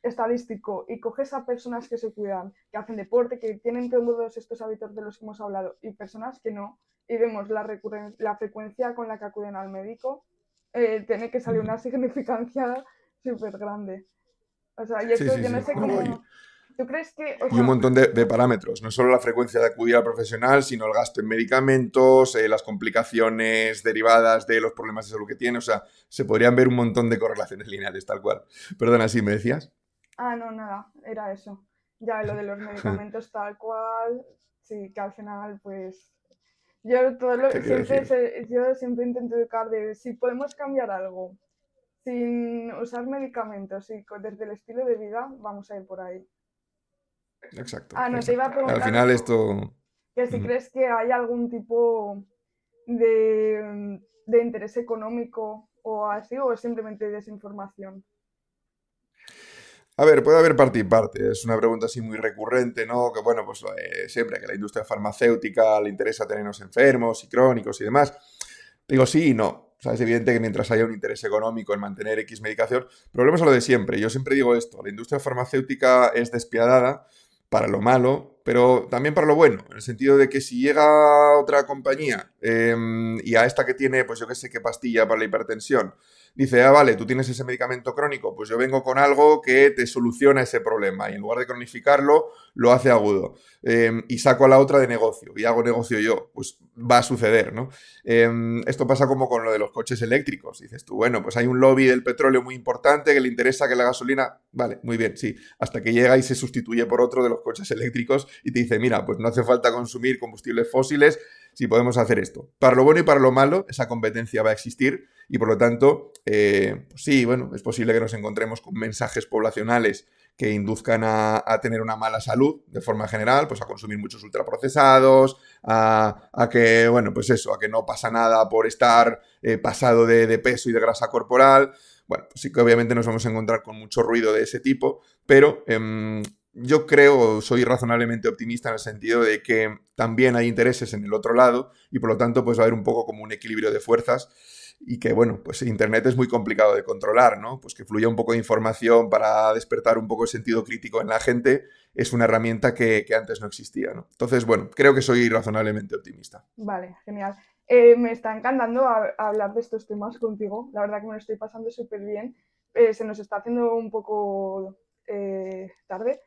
S2: estadístico y coges a personas que se cuidan, que hacen deporte, que tienen todos estos hábitos de los que hemos hablado, y personas que no, y vemos la frecuencia con la que acuden al médico, tiene que salir una significancia súper grande. O sea, y
S1: Sí,
S2: esto
S1: sí,
S2: yo no
S1: sí.
S2: sé
S1: No,
S2: cómo... ¿Tú crees que, o
S1: y un
S2: sea,
S1: montón de parámetros, no solo la frecuencia de acudir al profesional, sino el gasto en medicamentos, las complicaciones derivadas de los problemas de salud que tiene, o sea, se podrían ver un montón de correlaciones lineales, tal cual. Perdona, ¿sí me decías?
S2: no, nada, era eso. Ya lo de los medicamentos tal cual, sí, que al final, pues,
S1: ¿Qué quiero decir?
S2: yo siempre intento educar de si podemos cambiar algo sin usar medicamentos y desde el estilo de vida, vamos a ir por ahí.
S1: Exacto,
S2: Ah, no, te iba
S1: exacto.
S2: a
S1: Al
S2: preguntar
S1: final esto...
S2: que si
S1: Ujú.
S2: crees que hay algún tipo de interés económico o así, o es simplemente desinformación.
S1: A ver, puede haber parte y parte. Es una pregunta así muy recurrente, ¿no? Que bueno, pues siempre que la industria farmacéutica le interesa tenernos enfermos y crónicos y demás. Digo sí y no. O sea, es evidente que mientras haya un interés económico en mantener X medicación, volvemos a lo de siempre. Yo siempre digo esto, la industria farmacéutica es despiadada para lo malo, pero también para lo bueno, en el sentido de que si llega otra compañía y a esta que tiene, pues yo qué sé, qué pastilla para la hipertensión, dice, ah, vale, tú tienes ese medicamento crónico, pues yo vengo con algo que te soluciona ese problema y en lugar de cronificarlo, lo hace agudo. Y saco a la otra de negocio y hago negocio yo, pues va a suceder, ¿no? Esto pasa como con lo de los coches eléctricos. Dices tú, bueno, pues hay un lobby del petróleo muy importante que le interesa que la gasolina, vale, muy bien, sí, hasta que llega y se sustituye por otro de los coches eléctricos y te dice, mira, pues no hace falta consumir combustibles fósiles si podemos hacer esto. Para lo bueno y para lo malo, esa competencia va a existir y por lo tanto, pues sí, bueno, es posible que nos encontremos con mensajes poblacionales que induzcan a tener una mala salud de forma general, pues a consumir muchos ultraprocesados, a que, bueno, pues eso, a que no pasa nada por estar pasado de peso y de grasa corporal. Bueno, pues sí que obviamente nos vamos a encontrar con mucho ruido de ese tipo, pero yo creo, soy razonablemente optimista en el sentido de que también hay intereses en el otro lado y por lo tanto pues va a haber un poco como un equilibrio de fuerzas y que bueno, pues Internet es muy complicado de controlar, ¿no? Pues que fluya un poco de información para despertar un poco el sentido crítico en la gente es una herramienta que antes no existía, ¿no? Entonces, bueno, creo que soy razonablemente optimista.
S2: Vale, genial. Me está encantando hablar de estos temas contigo. La verdad que me lo estoy pasando súper bien. Se nos está haciendo un poco tarde.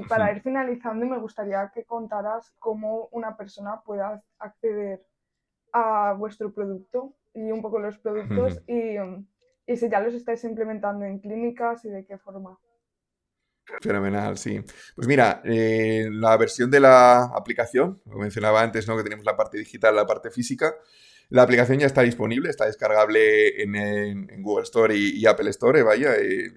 S2: Para ir finalizando, me gustaría que contaras cómo una persona pueda acceder a vuestro producto y un poco los productos y si ya los estáis implementando en clínicas y de qué forma.
S1: Fenomenal, sí. Pues mira, la versión de la aplicación, como mencionaba antes, ¿no? Que tenemos la parte digital, la parte física. La aplicación ya está disponible, está descargable en Google Store y Apple Store, vaya,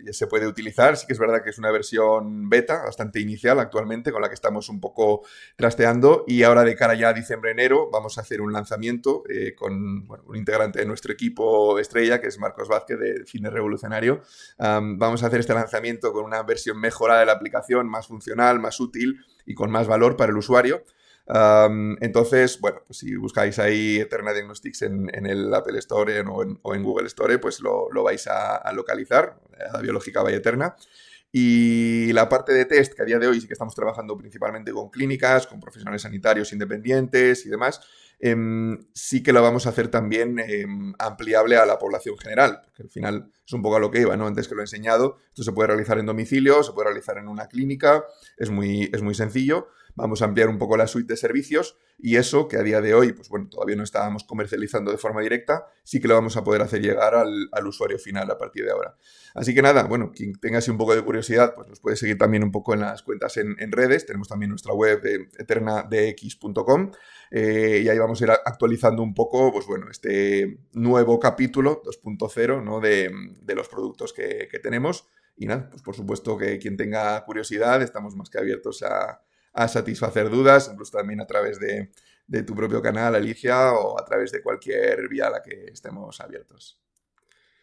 S1: ya se puede utilizar. Sí que es verdad que es una versión beta, bastante inicial actualmente, con la que estamos un poco trasteando. Y ahora de cara ya a diciembre-enero vamos a hacer un lanzamiento con bueno, un integrante de nuestro equipo estrella, que es Marcos Vázquez, de Fitness Revolucionario. Vamos a hacer este lanzamiento con una versión mejorada de la aplicación, más funcional, más útil y con más valor para el usuario. Entonces, bueno, pues si buscáis ahí Eterna Diagnostics en el Apple Store o en Google Store, pues lo vais a localizar, la biológica by Eterna. Y la parte de test, que a día de hoy sí que estamos trabajando principalmente con clínicas, con profesionales sanitarios independientes y demás, sí que lo vamos a hacer también ampliable a la población general, porque al final es un poco a lo que iba, ¿no? Antes que lo he enseñado, esto se puede realizar en domicilio, se puede realizar en una clínica, es muy sencillo. Vamos a ampliar un poco la suite de servicios y eso que a día de hoy, pues bueno, todavía no estábamos comercializando de forma directa, sí que lo vamos a poder hacer llegar al usuario final a partir de ahora. Así que nada, bueno, quien tenga así un poco de curiosidad, pues nos puede seguir también un poco en las cuentas en redes. Tenemos también nuestra web de eternadx.com y ahí vamos a ir actualizando un poco, pues bueno, este nuevo capítulo 2.0, ¿no? de los productos que tenemos. Y nada, pues por supuesto que quien tenga curiosidad, estamos más que abiertos a satisfacer dudas, incluso también a través de tu propio canal, Alicia, o a través de cualquier vía a la que estemos abiertos.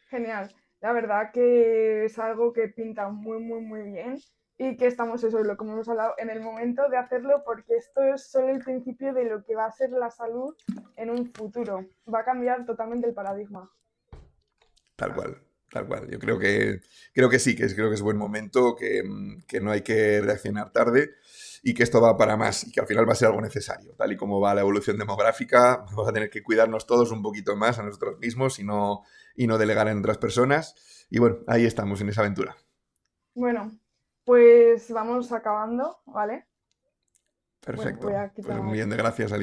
S2: Genial. La verdad que es algo que pinta muy, muy, muy bien y que estamos, eso es lo que hemos hablado, en el momento de hacerlo porque esto es solo el principio de lo que va a ser la salud en un futuro. Va a cambiar totalmente el paradigma.
S1: Tal cual, tal cual. Yo creo que sí, creo que es buen momento, que no hay que reaccionar tarde. y que esto va para más y que al final va a ser algo necesario. Tal y como va la evolución demográfica, vamos a tener que cuidarnos todos un poquito más a nosotros mismos y no delegar en otras personas. Y bueno, ahí estamos en esa aventura.
S2: Bueno, pues vamos acabando, ¿vale? Bueno, voy
S1: Perfecto.
S2: a
S1: Pues un
S2: quitar.
S1: millón de gracias, Alicia.